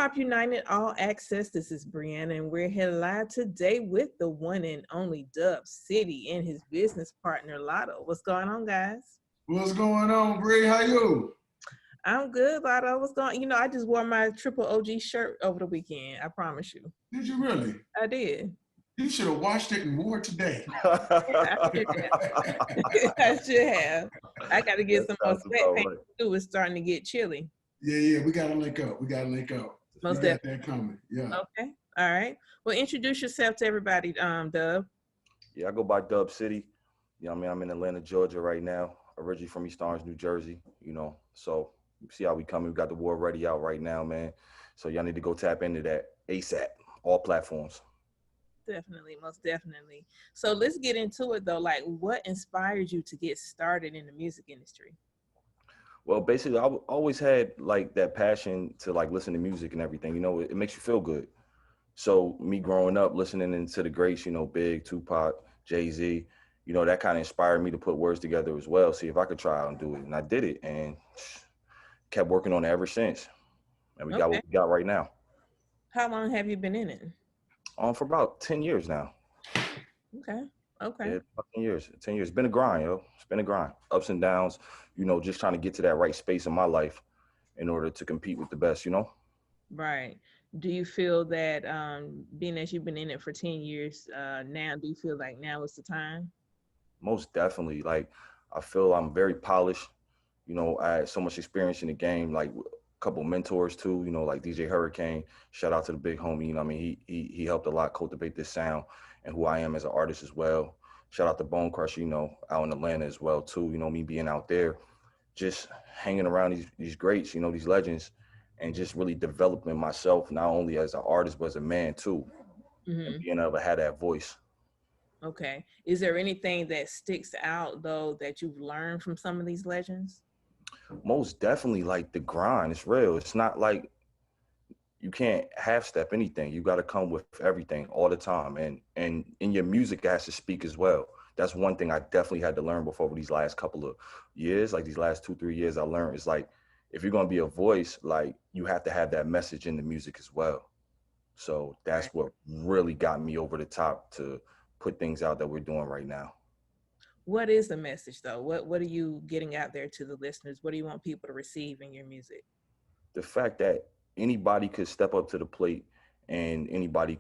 Pop United All Access. This is Brianna, and we're here live today with the one and only Dub City and his business partner, Lotto. What's going on, guys? What's going on, Bree? How you? I'm good, Lotto. What's going? I just wore my Triple OG shirt over the weekend. I promise you. Did you really? I did. You should have washed it and wore it today. I should have. I should have. I got to get some more sweatpants too. It's starting to get chilly. Yeah. We got to link up. Most we got that coming. Yeah. Okay. All right. Well, introduce yourself to everybody, Dub. Yeah, I go by Dub City. You know what I mean? I'm in Atlanta, Georgia right now, originally from East Orange, New Jersey, So see how we coming. We got the War Ready out right now, man. So y'all need to go tap into that ASAP, all platforms. Definitely, most definitely. So let's get into it though. Like, what inspired you to get started in the music industry? Well, basically, I always had like that passion to like listen to music and everything. It makes you feel good. So me growing up listening into the greats, Big, Tupac, Jay-Z, that kind of inspired me to put words together as well. See if I could try out and do it. And I did it and kept working on it ever since. And we got what we got right now. How long have you been in it? For about 10 years now. Okay. Yeah, 10 years. 10 years. It's been a grind, yo. It's been a grind. Ups and downs, just trying to get to that right space in my life in order to compete with the best, Right. Do you feel that being that you've been in it for 10 years now, do you feel like now is the time? Most definitely. Like, I feel I'm very polished. I had so much experience in the game, like a couple mentors too, like DJ Hurricane. Shout out to the big homie. I mean, he helped a lot cultivate this sound and who I am as an artist as well. Shout out to Bone Crusher, out in Atlanta as well too. Me being out there, just hanging around these greats, these legends, and just really developing myself not only as an artist but as a man too, and being able to have that voice. Okay. Is there anything that sticks out though that you've learned from some of these legends? Most definitely, like the grind. It's real. It's not like you can't half step anything. You got to come with everything all the time, and in your music it has to speak as well. That's one thing I definitely had to learn before these last couple of years, like these last 2-3 years. I learned is like if you're gonna be a voice, like you have to have that message in the music as well. So that's what really got me over the top to put things out that we're doing right now. What is the message though? What are you getting out there to the listeners? What do you want people to receive in your music? The fact that anybody could step up to the plate and anybody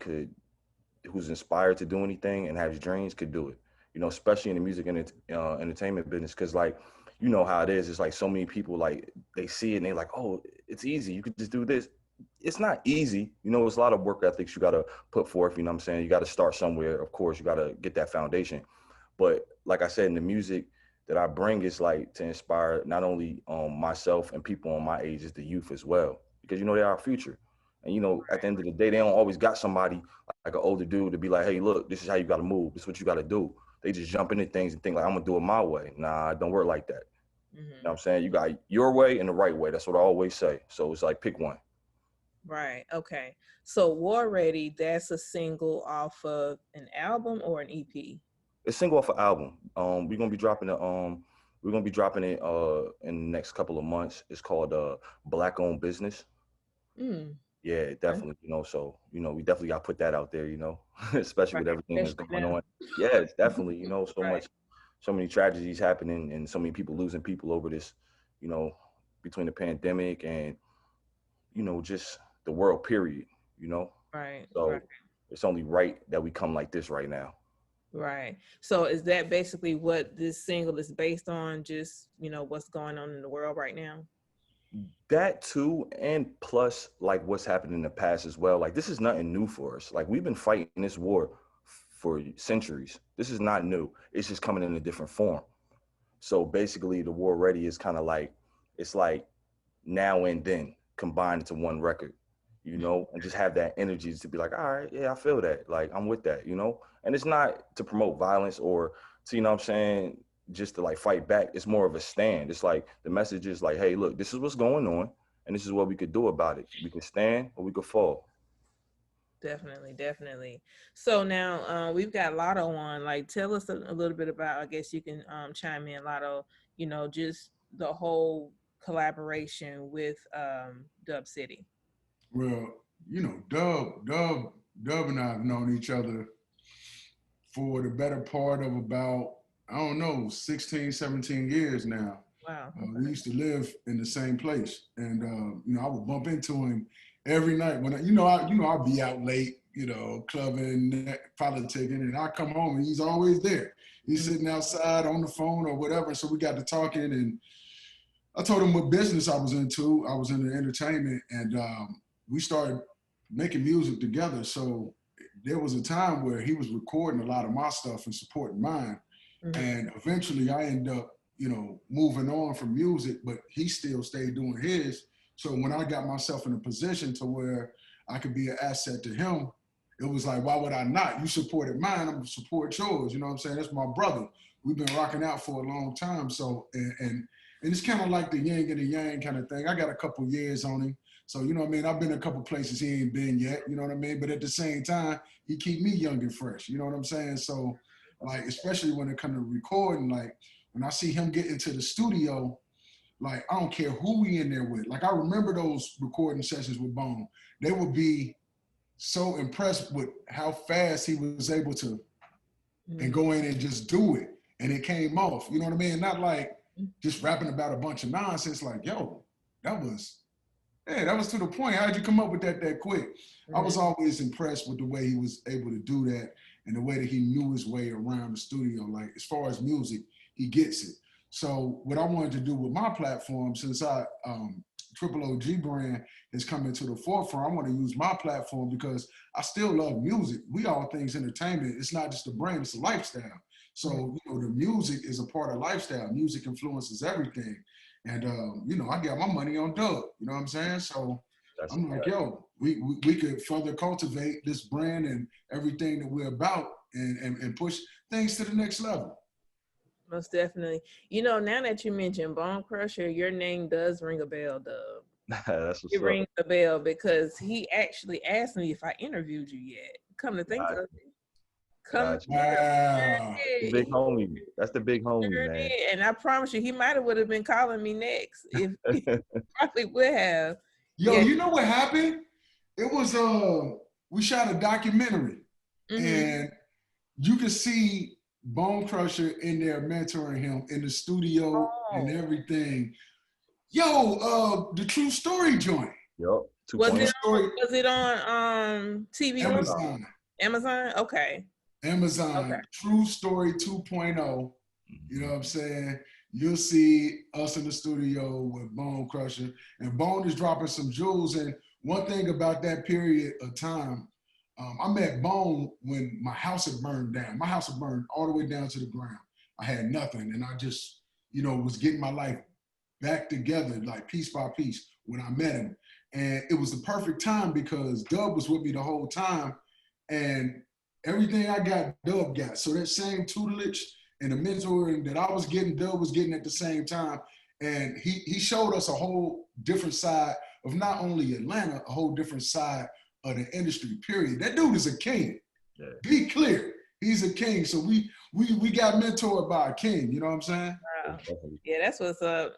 who's inspired to do anything and has dreams could do it, especially in the music and entertainment business. Because like, you know how it is. It's like so many people, like they see it and they're like, oh, it's easy. You could just do this. It's not easy. It's a lot of work ethics you got to put forth. You know what I'm saying? You got to start somewhere. Of course, you got to get that foundation. But like I said, in the music that I bring is like to inspire not only myself and people on my age, is the youth as well, because they're our future. And at the end of the day, they don't always got somebody like an older dude to be like, hey, look, this is how you got to move. This is what you got to do. They just jump into things and think like, I'm gonna do it my way. Nah, it don't work like that. You know what I'm saying? You got your way and the right way. That's what I always say. So it's like pick one. Right. Okay. So War Ready, that's a single off of an album or an EP? It's single off an album. We're gonna be dropping it. In the next couple of months. It's called Black Owned Business. Yeah, definitely. So we definitely got to put that out there. Especially with everything that's going on. Yeah, it's definitely. So many tragedies happening, and so many people losing people over this. Between the pandemic and just the world period. Right. So it's only right that we come like this right now. Right. So is that basically what this single is based on? Just, what's going on in the world right now? That too, and plus like what's happened in the past as well. Like this is nothing new for us. Like we've been fighting this war for centuries. This is not new. It's just coming in a different form. So basically the War Ready is kind of like, it's like now and then combined into one record, and just have that energy to be like, all right, yeah, I feel that. Like I'm with that, and it's not to promote violence or to, what I'm saying, just to like fight back. It's more of a stand. It's like the message is like, hey, look, this is what's going on and this is what we could do about it. We could stand or we could fall. Definitely. So now we've got Lotto on. Like, tell us a little bit about, I guess you can chime in, Lotto, just the whole collaboration with Dub City. Well, Dub and I have known each other for the better part of about, I don't know, 16, 17 years now. Wow. We used to live in the same place, and I would bump into him every night when I'd be out late, clubbing, politicking, and I come home and he's always there. He's Mhm. sitting outside on the phone or whatever. So we got to talking, and I told him what business I was into. I was in the entertainment, and we started making music together. So there was a time where he was recording a lot of my stuff and supporting mine. Mhm. And eventually I ended up, moving on from music, but he still stayed doing his. So when I got myself in a position to where I could be an asset to him, it was like, why would I not? You supported mine, I'm gonna support yours. You know what I'm saying? That's my brother. We've been rocking out for a long time. So, and it's kind of like the yin and the yang kind of thing. I got a couple years on him. So, you know what I mean? I've been a couple places he ain't been yet, you know what I mean? But at the same time, he keep me young and fresh, you know what I'm saying? So, like, especially when it comes to recording, like, when I see him get into the studio, like, I don't care who we in there with. Like, I remember those recording sessions with Bone. They would be so impressed with how fast he was able to and Mhm. go in and just do it. And it came off, you know what I mean? Not like just rapping about a bunch of nonsense, like, yo, that was, hey, that was to the point. How'd you come up with that quick? I Mhm. was always impressed with the way he was able to do that and the way that he knew his way around the studio. Like, as far as music, he gets it. So what I wanted to do with my platform, since Triple OG brand is coming to the forefront, I want to use my platform because I still love music. We all things entertainment. It's not just a brand, it's a lifestyle. Mhm. So, the music is a part of lifestyle. Music influences everything. And I got my money on Doug. You know what I'm saying? So That's a I'm like, fact. yo, we could further cultivate this brand and everything that we're about and push things to the next level. Most definitely. Now that you mentioned Bone Crusher, your name does ring a bell, Dub. That's It what's up. rings a bell because he actually asked me if I interviewed you yet. Come to think of Got it. Come to got you. think of it. Wow. The Sure big did. homie. That's the big He homie, sure man. did. And I promise you, he might have would have been calling me next if he probably would have. Yo, Yeah. you know what happened? It was we shot a documentary Mm-hmm. and you could see Bone Crusher in there mentoring him in the studio and Oh. everything. Yo, the true story joint. Yup. Was True it 2.0. story, was it on TV One? Amazon. Amazon. Amazon? Okay. Okay. Amazon, True Story 2.0. You know Mhm. what I'm saying? You'll see us in the studio with Bone Crusher, and Bone is dropping some jewels. And one thing about that period of time, I met Bone when my house had burned down. My house had burned all the way down to the ground. I had nothing, and I just, was getting my life back together, like piece by piece, when I met him. And it was the perfect time because Dub was with me the whole time, and everything I got, Dub got. So that same tutelage and the mentoring that I was getting, Dub was getting at the same time. And he showed us a whole different side of not only Atlanta, a whole different side of the industry, period. That dude is a king. Yeah. Be clear. He's a king. So we got mentored by a king, you know what I'm saying? Wow. Definitely. Yeah, that's what's up.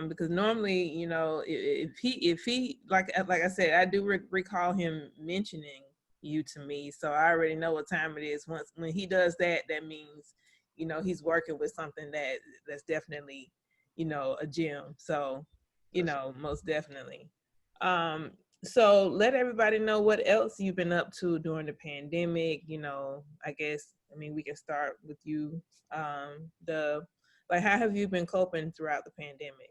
Because normally, if he like I said, I do recall him mentioning you to me, so I already know what time it is. Once when he does that, that means he's working with something that's definitely a gem. So Yes. most definitely. Um, so let everybody know what else you've been up to during the pandemic. I guess we can start with you. The Like, how have you been coping throughout the pandemic?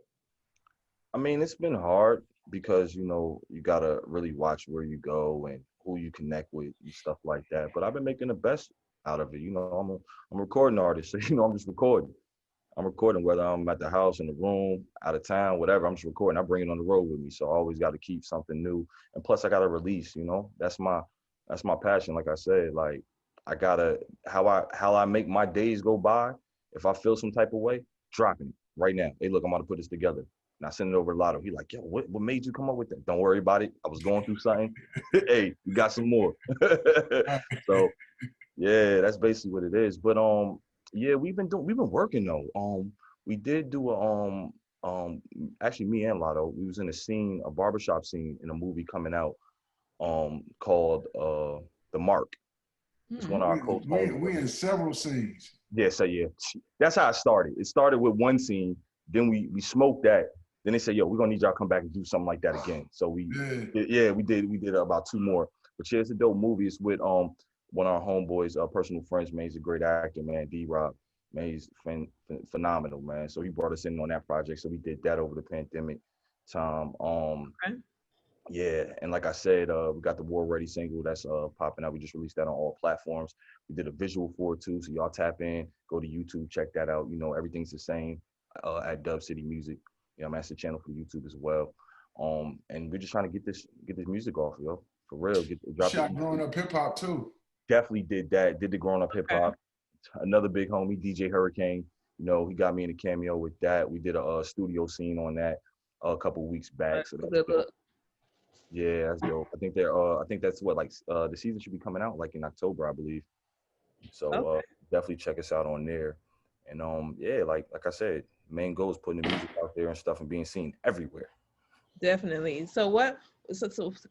I mean, it's been hard because you gotta really watch where you go and who you connect with and stuff like that. But I've been making the best out of it. I'm a recording artist, so I'm just recording. I'm recording whether I'm at the house, in the room, out of town, whatever. I'm just recording. I bring it on the road with me, so I always got to keep something new. And plus, I got to release. That's my passion. Like I said, like I gotta how I make my days go by. If I feel some type of way, dropping it right now. Hey, look, I'm gonna put this together. And I send it over to Lotto. He like, yo, what made you come up with that? Don't worry about it. I was going through something. Hey, you got some more. So yeah, that's basically what it is. But yeah, we've been working though. We did do actually me and Lotto, we was in a barbershop scene in a movie coming out called The Mark. It's one of our close We in several scenes. Yeah, so yeah, that's how it started. It started with one scene, then we smoked that. Then they said, "Yo, we're gonna need y'all to come back and do something like that again." So we did about two more. But yeah, it's a dope movie. It's with one of our homeboys, personal friends, man. He's a great actor, man. D-Rock, man. He's phenomenal, man. So he brought us in on that project. So we did that over the pandemic time. Okay. Yeah, and like I said, we got the War Ready single that's popping out. We just released that on all platforms. We did a visual for it too, so y'all tap in, go to YouTube, check that out. You know, everything's the same at Dub City Music. You know, that's the channel for YouTube as well. And we're just trying to get this music off, yo, for real. Drop Shot growing up hip hop too. Definitely did that. Did the growing up hip hop. Another big homie, DJ Hurricane. You know, he got me in a cameo with that. We did a studio scene on that a couple weeks back. So that's dope. Yeah, that's dope. I think I think that's what, like, the season should be coming out like in October, I believe. So definitely check us out on there. And yeah, like I said, main goal is putting the music out there and stuff and being seen everywhere. Definitely. So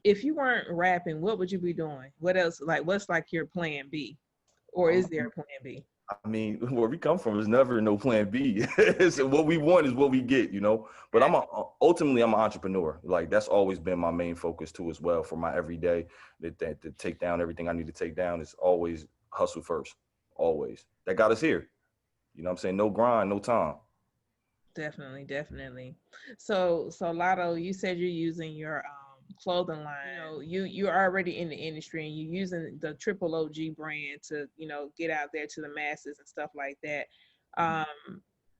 if you weren't rapping, what would you be doing? What else? Like, what's like your plan B, or is there a plan B? I mean, where we come from is never no plan B. So what we want is what we get, you know. But ultimately I'm an entrepreneur. Like, that's always been my main focus too, as well, for my everyday. To take down everything I need to take down is always hustle first. Always. That got us here. You know what I'm saying? No grind, no time. Definitely. So Lotto, you said you're using your clothing line. You know, you're already in the industry and you're using the Triple OG brand to, you know, get out there to the masses and stuff like that.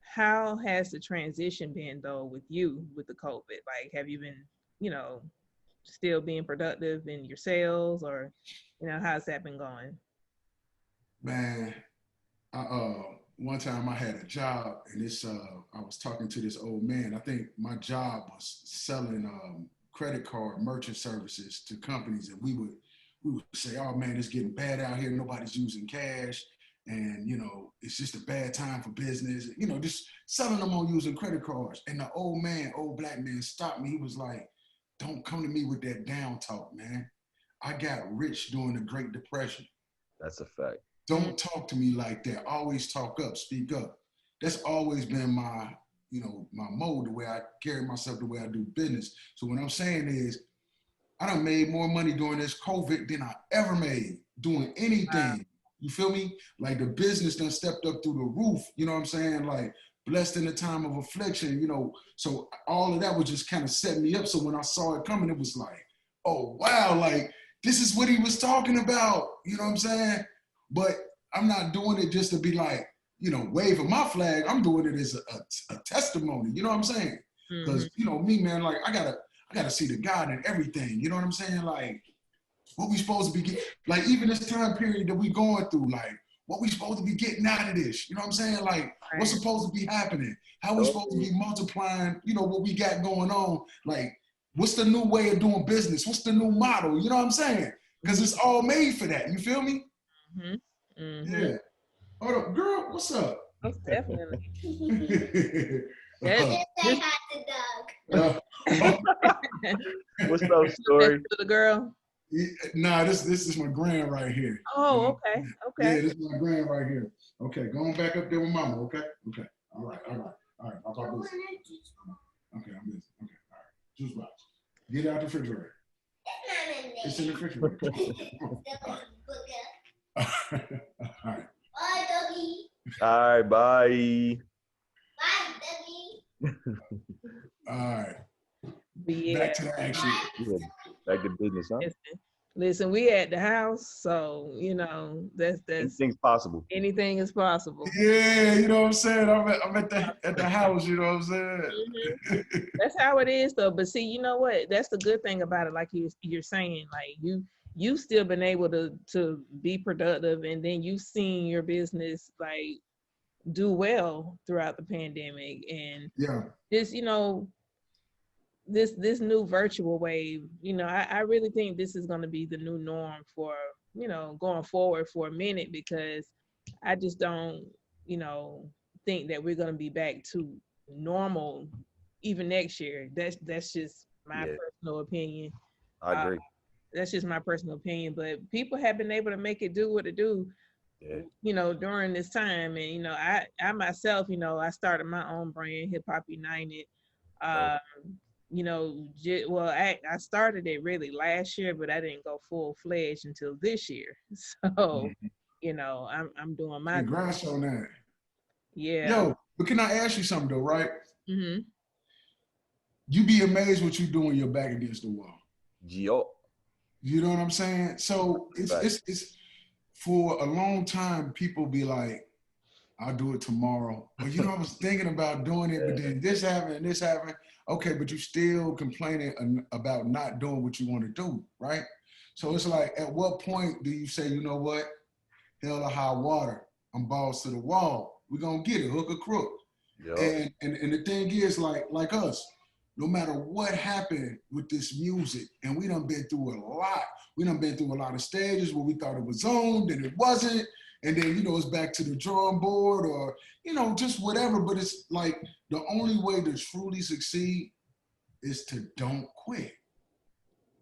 How has the transition been though with you with the COVID? Like, have you been, you know, still being productive in your sales, or, you know, how's that been going? Man, one time I had a job, and I was talking to this old man. I think my job was selling credit card merchant services to companies, and we would say, "Oh man, it's getting bad out here. Nobody's using cash, and you know, it's just a bad time for business. You know, just selling them on using credit cards." And the old black man, stopped me. He was like, "Don't come to me with that down talk, man. I got rich during the Great Depression. That's a fact. Don't talk to me like that. Always talk up, speak up." That's always been my, you know, my mode, the way I carry myself, the way I do business. So what I'm saying is, I done made more money during this COVID than I ever made doing anything. You feel me? Like, the business done stepped up through the roof. You know what I'm saying? Like, blessed in the time of affliction, you know. So all of that was just kind of setting me up. So when I saw it coming, it was like, oh, wow, like, this is what he was talking about. You know what I'm saying? But I'm not doing it just to be like, you know, waving my flag. I'm doing it as a testimony. You know what I'm saying? Because, you know, me, man, like, I gotta see the God in everything. You know what I'm saying? Like, what we supposed to be getting, like, even this time period that we going through, like, what we supposed to be getting out of this? You know what I'm saying? Like, what's supposed to be happening? How we supposed to be multiplying, you know, what we got going on? Like, what's the new way of doing business? What's the new model? You know what I'm saying? Because it's all made for that. You feel me? Yeah. Hold up, girl, what's up? Most definitely. What's up, Story? The girl? Nah, this is my grand right here. Oh, okay. Yeah, this is my grand right here. Okay, going back up there with mama, okay? Okay. All right. I'll talk this. Okay, I'm busy. Okay, all right. Juice box. Get out the refrigerator. It's in the refrigerator. All right. Bye, doggy. All right, bye. Bye, doggy. All right. Yeah. Back to the action. Yeah, back to business, huh? Listen, we at the house, so, you know, that's anything's possible. Anything is possible. Yeah, you know what I'm saying? I'm at the house, you know what I'm saying? That's how it is, though. But see, you know what? That's the good thing about it. Like you're saying, like, you still been able to be productive, and then you've seen your business like do well throughout the pandemic, and this, you know, this new virtual wave, you know, I really think this is going to be the new norm for, you know, going forward for a minute, because I just don't, you know, think that we're going to be back to normal even next year. That's just my personal opinion. I agree. that's just my personal opinion. But people have been able to make it do what it do, Yeah. you know, during this time. And you know, I myself, you know, I started my own brand, Hip Hop United. Dope. Um, you know, well, I started it really last year, but I didn't go full fledged until this year. So, Mhm. you know, I'm doing my thing. Congrats on that. Yeah. Yo, but can I ask you something though, right? Hmm. You be amazed what you do when you're back against the wall. Gio. You know what I'm saying? So Right. it's for a long time, people be like, I'll do it tomorrow. Or you know, I was thinking about doing it, but then this happened and this happened. Okay, but you still complaining about not doing what you want to do, right? So it's like, at what point do you say, you know what? Hell or high water, I'm balls to the wall. We're gonna get it, hook or crook. Yup. And the thing is, like us, no matter what happened with this music, and we done been through a lot. We done been through a lot of stages where we thought it was on, then it wasn't, and then you know it's back to the drawing board, or you know just whatever. But it's like the only way to truly succeed is to don't quit.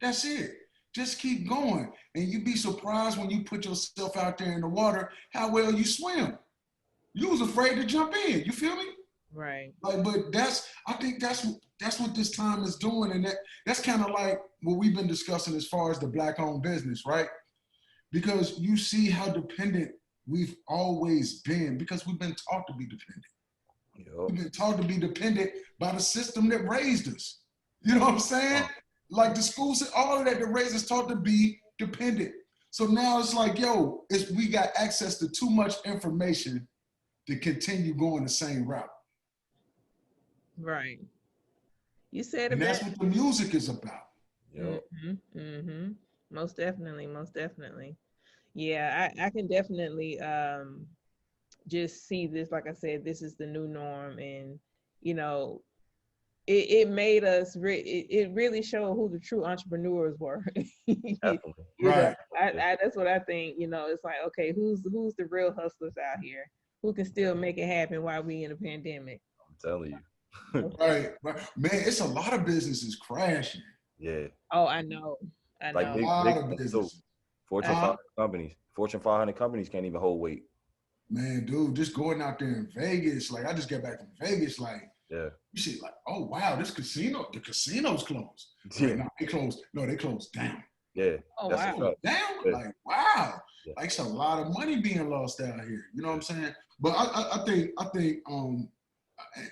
That's it. Just keep going, and you'd be surprised when you put yourself out there in the water how well you swim. You was afraid to jump in. You feel me? Right. Like, but I think that's what this time is doing, and that's kind of like what we've been discussing as far as the black-owned business, right? Because you see how dependent we've always been, because we've been taught to be dependent. Yup. We've been taught to be dependent by the system that raised us. You know what I'm saying? Like the schools, all of that raised us taught to be dependent. So now it's like, yo, we got access to too much information to continue going the same route. Right. You said it And that's best. what the music is about. Yup. Mm-hmm. Most definitely. Most definitely. Yeah, I can definitely just see this. Like I said, this is the new norm, and you know, it made us. It really showed who the true entrepreneurs were. you, Definitely. you know, Right. that's what I think. You know, it's like, okay, who's the real hustlers out here who can still make it happen while we in a pandemic? I'm telling you. Right. Right. Man, it's a lot of businesses crashing. Yeah. Oh, I know. I A Like know. lot big of ones too. businesses. Fortune I, Huh? 500 companies. Fortune 500 companies can't even hold weight. Man, dude, just going out there in Vegas. Like I just got back from Vegas. Like Yeah. you see, like, oh wow, the casino's closed. Like, Yeah. no, they closed. No, they closed down. Yeah. oh That's a wow. Closed fact. down. Yeah. Like, wow. Yeah. Like it's a lot of money being lost out here. You know what I'm saying? But I think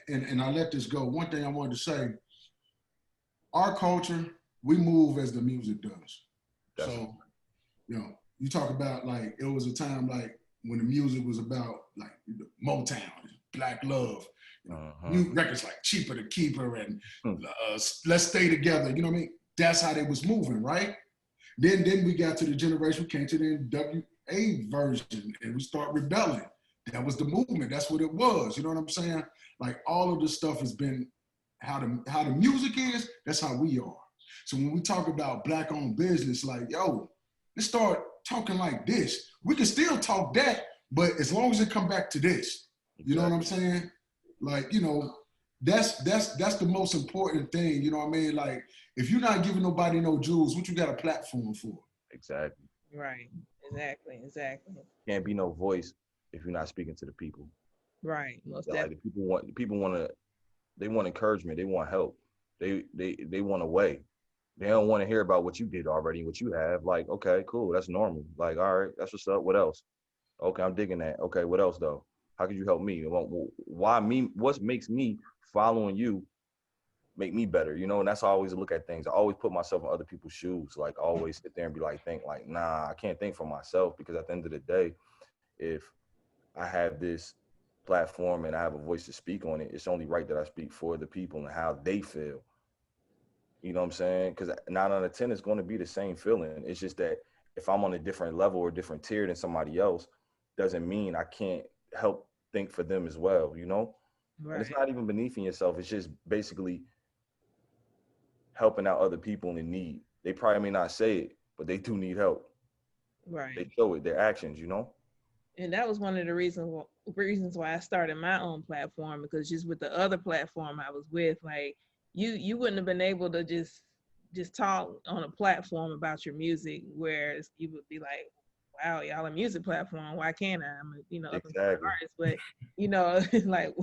and I let this go. One thing I wanted to say, our culture, we move as the music does. That's a So, you know, you talk about like it was a time like when the music was about like Motown, Black Love, you know, uh-huh. new records like Cheaper to Keeper and Hmm. Let's Stay Together. You know what I mean? That's how they was moving, right? Then we got to the generation, we came to the NWA version, and we start rebelling. That was the movement. That's what it was. You know what I'm saying? Like all of this stuff has been how the music is. That's how we are. So when we talk about black-owned business, like yo, let's start talking like this. We can still talk that, but as long as it come back to this, you know what I'm Exactly. saying? Like you know, that's the most important thing. You know what I mean? Like if you're not giving nobody no jewels, what you got a platform for? Exactly. Right. Exactly. Exactly. Can't be no voice if you're not speaking to the people. Right. Most Yeah, like definitely. the people want to they want encouragement, they want help. They want a way. They don't want to hear about what you did already, what you have. Like, okay, cool, that's normal. Like, all right, that's what's up. What else? Okay, I'm digging that. Okay, what else though? How could you help me? Why me? What makes me following you make me better? You know, and that's how I always look at things. I always put myself in other people's shoes. Like, always sit there and be like, think like, nah, I can't think for myself because at the end of the day, if I have this platform and I have a voice to speak on it, it's only right that I speak for the people and how they feel. You know what I'm saying? Because 9 out of 10 is going to be the same feeling. It's just that if I'm on a different level or different tier than somebody else, doesn't mean I can't help think for them as well, you know? And it's Right. not even beneath in yourself. It's just basically helping out other people in need. They probably may not say it, but they do need help. They Right. show it, their actions, you know? And that was one of the reasons why I started my own platform, because just with the other platform I was with, like you wouldn't have been able to just just talk on a platform about your music, whereas you would be like, wow, y'all a music platform. Why can't I? I'm a, up and coming Exactly. artist, but like,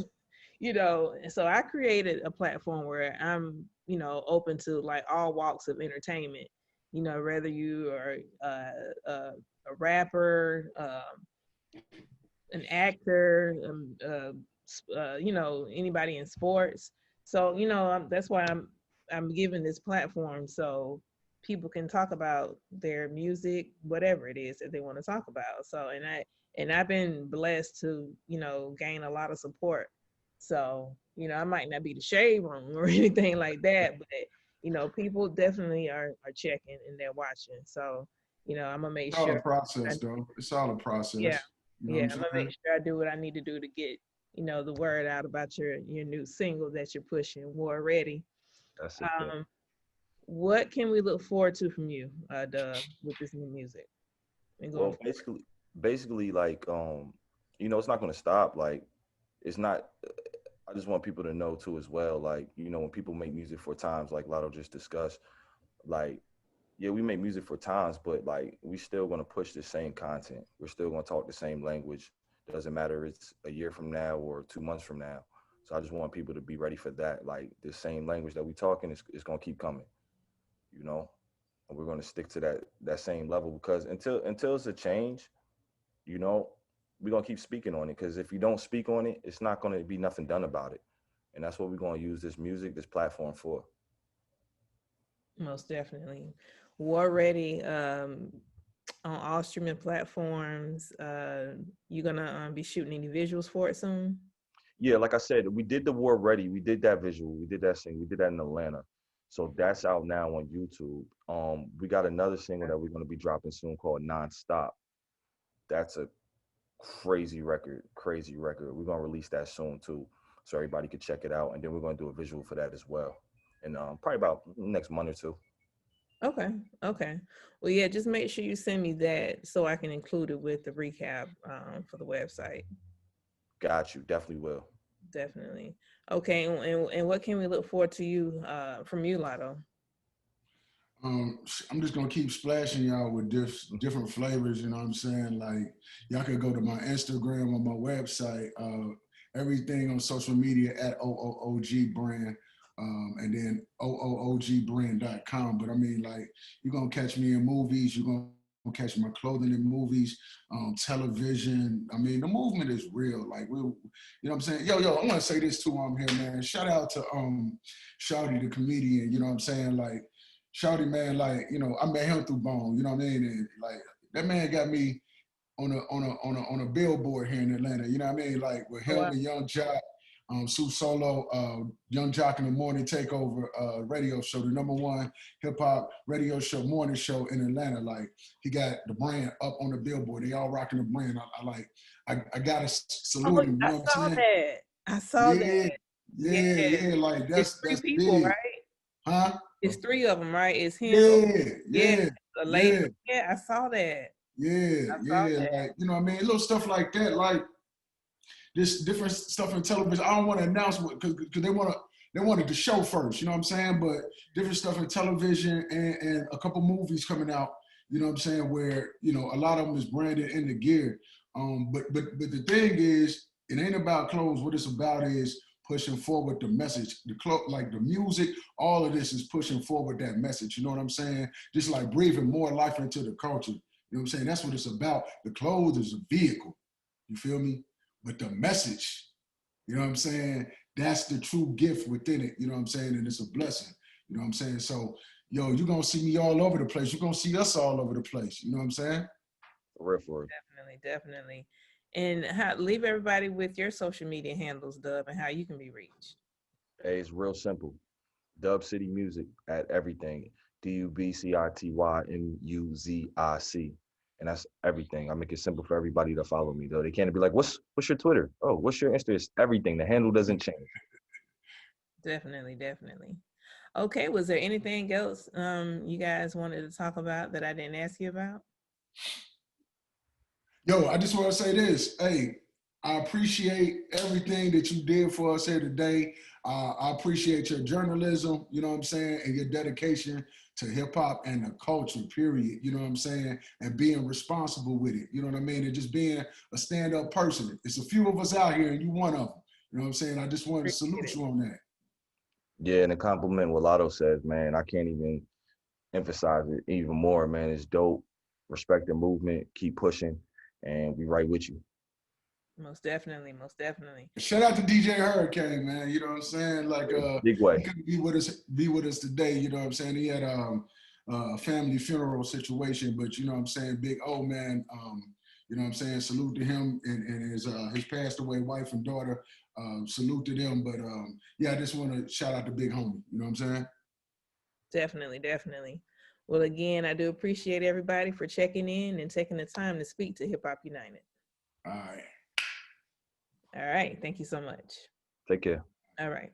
and so I created a platform where I'm, open to like all walks of entertainment. Whether you are a rapper, an actor, anybody in sports. So that's why I'm giving this platform so people can talk about their music, whatever it is that they want to talk about. So I've been blessed to gain a lot of support. So I might not be the shade room or anything like that, but people definitely are checking and they're watching. So I'm gonna make It's all a sure. process, though. It's all a process. Yeah, You know what yeah, I'm I'm gonna saying? make sure I do what I need to do to get, the word out about your new single that you're pushing, War Ready. That's a fact. Um, what can we look forward to from you, Dub, with this new music and going Well, forward? basically, like, it's not gonna stop. Like, it's not. I just want people to know too, as well. Like, when people make music for times, like Lotto just discussed, like, yeah, we make music for times, but like, we still gonna push the same content. We're still gonna talk the same language. Doesn't matter if it's a year from now or 2 months from now. So I just want people to be ready for that. Like, the same language that we talking is gonna keep coming. You know, and we're gonna stick to that same level, because until it's a change, you know, we're gonna keep speaking on it. Because if you don't speak on it, it's not gonna be nothing done about it. And that's what we're gonna use this music, this platform for. Most definitely. War Ready, on all streaming platforms. You gonna be shooting any visuals for it soon? Yeah, like I said, we did the War Ready. We did that visual. We did that thing. We did that in Atlanta. So that's out now on YouTube. We got another single that we're gonna be dropping soon called Nonstop. That's a crazy record, crazy record. We're gonna release that soon too, so everybody could check it out. And then we're gonna do a visual for that as well. And probably about next month or two. Okay, okay. Well, yeah, just make sure you send me that so I can include it with the recap for the website. Got you. Definitely will. Definitely. Okay, and what can we look forward to you from you, Lotto? I'm just gonna keep splashing y'all with different flavors. You know what I'm saying? Like y'all could go to my Instagram or my website. Everything on social media at OOOG brand, and then OOOGbrand.com. But I mean, like you're gonna catch me in movies. You're gonna catch my clothing in movies, television. I mean, the movement is real. Like you know what I'm saying? Yo, I want to say this too. I'm here, man. Shout out to Shouty the comedian. You know what I'm saying? Like. Shouty, man, like, I met him through Bone, you know what I mean? And like that man got me on a billboard here in Atlanta, you know what I mean? Like with Oh, him wow. and Young Jock, Sue Solo, Young Jock in the Morning Takeover radio show, the #1 hip hop radio show, morning show in Atlanta. Like he got the brand up on the billboard. They all rocking the brand. I gotta Oh, salute him, you I know what I'm saw saying? that. I saw that. Yeah, Yeah. like It's that's three that's people, big. right? Huh? It's three of them, right? It's him. Yeah, Yeah. yeah, A lady. yeah. Yeah, I saw that. Yeah, I saw yeah, that. like you know what I mean, little stuff like that, like this different stuff in television. I don't want to announce because they wanted to show first, you know what I'm saying? But different stuff in television and a couple movies coming out, you know what I'm saying? Where a lot of them is branded in the gear. But the thing is, it ain't about clothes. What it's about is pushing forward the message. Like the music, all of this is pushing forward that message. You know what I'm saying? Just like breathing more life into the culture. You know what I'm saying? That's what it's about. The clothes is a vehicle. You feel me? But the message, you know what I'm saying? That's the true gift within it. You know what I'm saying? And it's a blessing. You know what I'm saying? So, yo, you're gonna see me all over the place. You're gonna see us all over the place. You know what I'm saying? For real, for real. Definitely, definitely. And leave everybody with your social media handles, Dub, and how you can be reached. Hey, it's real simple. Dub City Music at everything. DUBCITYMUZIC. And that's everything. I make it simple for everybody to follow me, though. They can't be like, what's your Twitter? Oh, what's your Insta? It's everything. The handle doesn't change. Definitely, definitely. Okay, was there anything else you guys wanted to talk about that I didn't ask you about? Yo, I just want to say this. Hey, I appreciate everything that you did for us here today. I appreciate your journalism, you know what I'm saying, and your dedication to hip hop and the culture, period. You know what I'm saying? And being responsible with it. You know what I mean? And just being a stand-up person. It's a few of us out here and you one of them. You know what I'm saying? I just wanted to salute you on that. Yeah, and a compliment what Lotto says, man. I can't even emphasize it even more, man. It's dope. Respect the movement, keep pushing, and we right with you. Most definitely, most definitely. Shout out to DJ Hurricane, man. You know what I'm saying? Like Big he way. couldn't be with us today, you know what I'm saying? He had a family funeral situation, but you know what I'm saying, big old man, you know what I'm saying, salute to him and his passed away wife and daughter, salute to them. But yeah, I just want to shout out to Big Homie, you know what I'm saying? Definitely, definitely. Well, again, I do appreciate everybody for checking in and taking the time to speak to Hip Hop United. All right. All right. Thank you so much. Take care. All right.